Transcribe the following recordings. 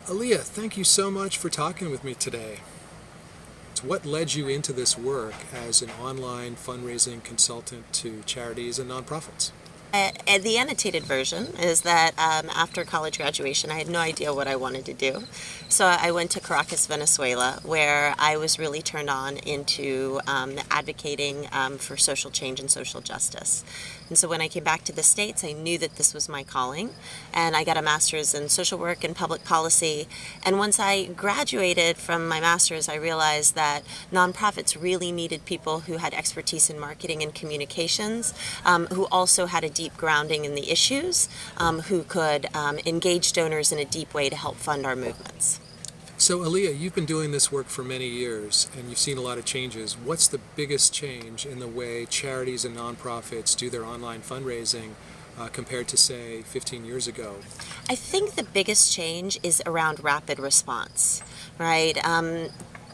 Alia, thank you so much for talking with me today. So what led you into this work as an online fundraising consultant to charities and nonprofits? And the annotated version is that after college graduation, I had no idea what I wanted to do. So I went to Caracas, Venezuela, where I was really turned on into advocating for social change and social justice. And so when I came back to the States, I knew that this was my calling. And I got a master's in social work and public policy. And once I graduated from my master's, I realized that nonprofits really needed people who had expertise in marketing and communications, who also had a deep grounding in the issues, who could engage donors in a deep way to help fund our movements. So Alia, you've been doing this work for many years and you've seen a lot of changes. What's the biggest change in the way charities and nonprofits do their online fundraising compared to, say, 15 years ago? I think the biggest change is around rapid response, right?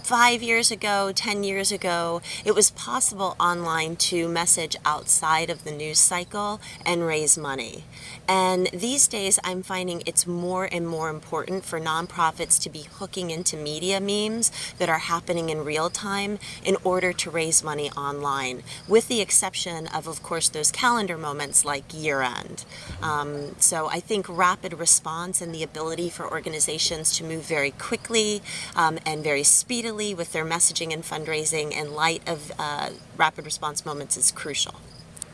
5 years ago, 10 years ago, it was possible online to message outside of the news cycle and raise money. And these days, I'm finding it's more and more important for nonprofits to be hooking into media memes that are happening in real time in order to raise money online, with the exception of course, those calendar moments like year end. So I think rapid response and the ability for organizations to move very quickly and very speedily with their messaging and fundraising in light of rapid response moments is crucial.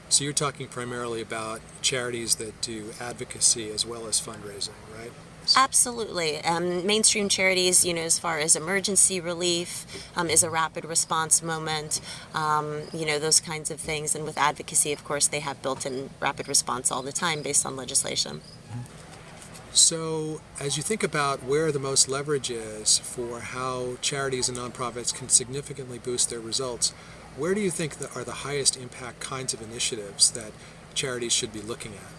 So you're talking primarily about charities that do advocacy as well as fundraising, right? Absolutely. Mainstream charities, as far as emergency relief is a rapid response moment, those kinds of things. And with advocacy, of course, they have built-in rapid response all the time based on legislation. So as you think about where the most leverage is for how charities and nonprofits can significantly boost their results, where do you think that are the highest impact kinds of initiatives that charities should be looking at?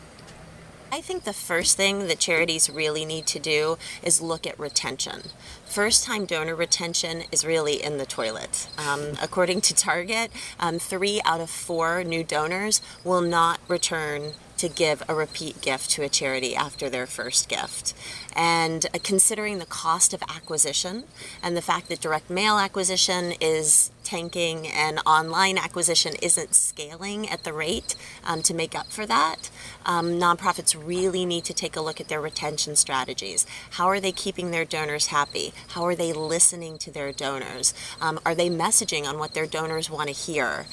I think the first thing that charities really need to do is look at retention. First-time donor retention is really in the toilet. According to Target, 3 out of 4 new donors will not return to give a repeat gift to a charity after their first gift. And considering the cost of acquisition and the fact that direct mail acquisition is tanking and online acquisition isn't scaling at the rate to make up for that, nonprofits really need to take a look at their retention strategies. How are they keeping their donors happy? How are they listening to their donors? Are they messaging on what their donors want to hear?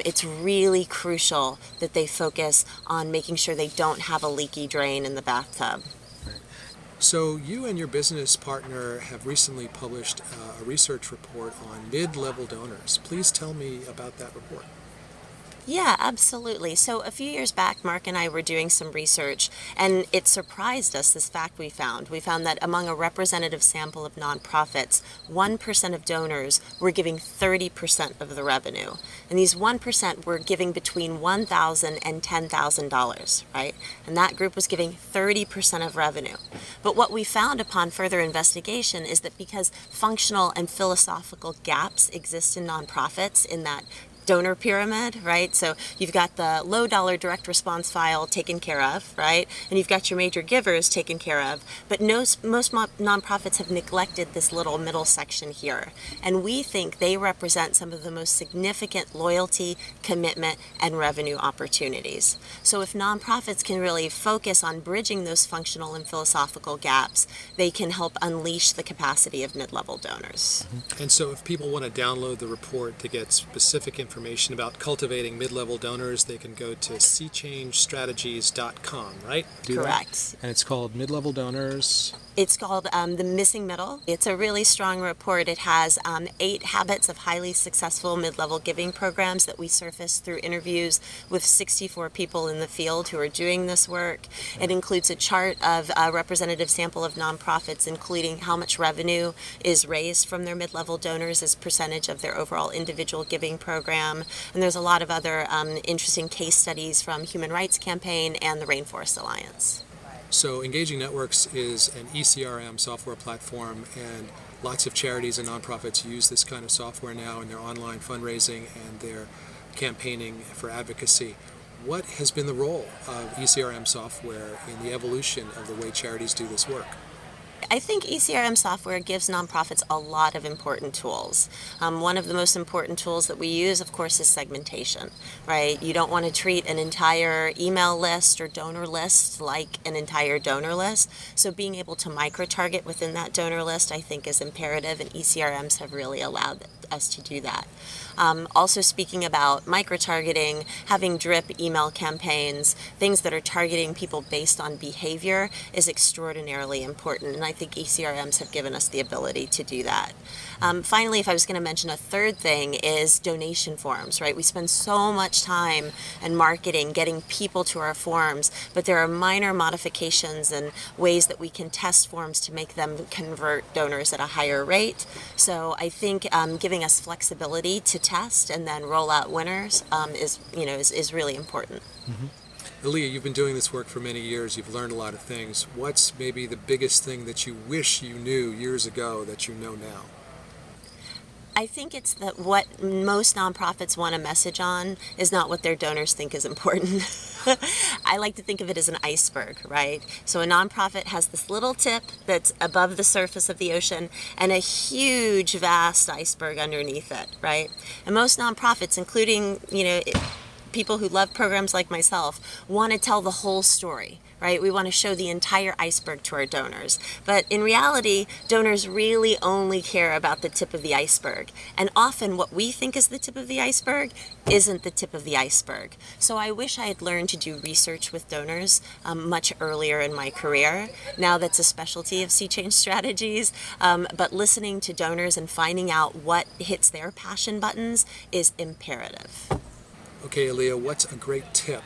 It's really crucial that they focus on making sure they don't have a leaky drain in the bathtub. So you and your business partner have recently published a research report on mid-level donors. Please tell me about that report. Yeah, absolutely. So a few years back, Mark and I were doing some research, and it surprised us, this fact we found. We found that among a representative sample of nonprofits, 1% of donors were giving 30% of the revenue. And these 1% were giving between $1,000 and $10,000, right? And that group was giving 30% of revenue. But what we found upon further investigation is that because functional and philosophical gaps exist in nonprofits in that donor pyramid, right? So you've got the low dollar direct response file taken care of, right? And you've got your major givers taken care of. But most nonprofits have neglected this little middle section here. And we think they represent some of the most significant loyalty, commitment, and revenue opportunities. So if nonprofits can really focus on bridging those functional and philosophical gaps, they can help unleash the capacity of mid-level donors. And so if people want to download the report to get specific information about cultivating mid-level donors, they can go to seachangestrategies.com, right? Correct. And it's called Mid-Level Donors. It's called The Missing Middle. It's a really strong report. It has 8 habits of highly successful mid-level giving programs that we surfaced through interviews with 64 people in the field who are doing this work. It includes a chart of a representative sample of nonprofits, including how much revenue is raised from their mid-level donors as percentage of their overall individual giving program. And there's a lot of other interesting case studies from Human Rights Campaign and the Rainforest Alliance. So Engaging Networks is an ECRM software platform, and lots of charities and nonprofits use this kind of software now in their online fundraising and their campaigning for advocacy. What has been the role of ECRM software in the evolution of the way charities do this work? I think ECRM software gives nonprofits a lot of important tools. One of the most important tools that we use, of course, is segmentation, right? You don't want to treat an entire email list or donor list like an entire donor list. So being able to micro-target within that donor list, I think, is imperative, and ECRMs have really allowed us to do that. Also speaking about micro-targeting, having drip email campaigns, things that are targeting people based on behavior is extraordinarily important, and I think ECRMs have given us the ability to do that. Finally, if I was going to mention a third thing, is donation forms, right? We spend so much time and marketing getting people to our forms, but there are minor modifications and ways that we can test forms to make them convert donors at a higher rate. So I think giving us flexibility to test and then roll out winners is really important. Alia, you've been doing this work for many years. You've learned a lot of things. What's maybe the biggest thing that you wish you knew years ago that you know now? I think it's that what most nonprofits want a message on is not what their donors think is important. I like to think of it as an iceberg, right? So a nonprofit has this little tip that's above the surface of the ocean and a huge, vast iceberg underneath it, right? And most nonprofits, including, people who love programs like myself, want to tell the whole story, right? We want to show the entire iceberg to our donors. But in reality, donors really only care about the tip of the iceberg. And often what we think is the tip of the iceberg isn't the tip of the iceberg. So I wish I had learned to do research with donors much earlier in my career. Now that's a specialty of Sea Change Strategies. But listening to donors and finding out what hits their passion buttons is imperative. Okay, Alia, what's a great tip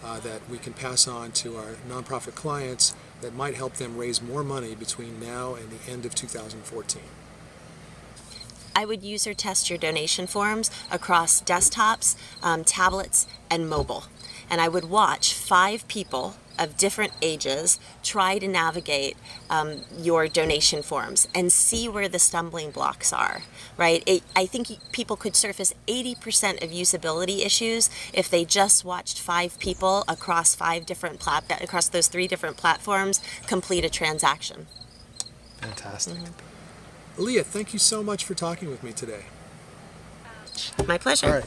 that we can pass on to our nonprofit clients that might help them raise more money between now and the end of 2014? I would use or test your donation forms across desktops, tablets, and mobile. And I would watch 5 people of different ages try to navigate your donation forms and see where the stumbling blocks are, right? I think people could surface 80% of usability issues if they just watched 5 people across across those 3 different platforms complete a transaction. Fantastic. Alia, thank you so much for talking with me today. My pleasure. All right.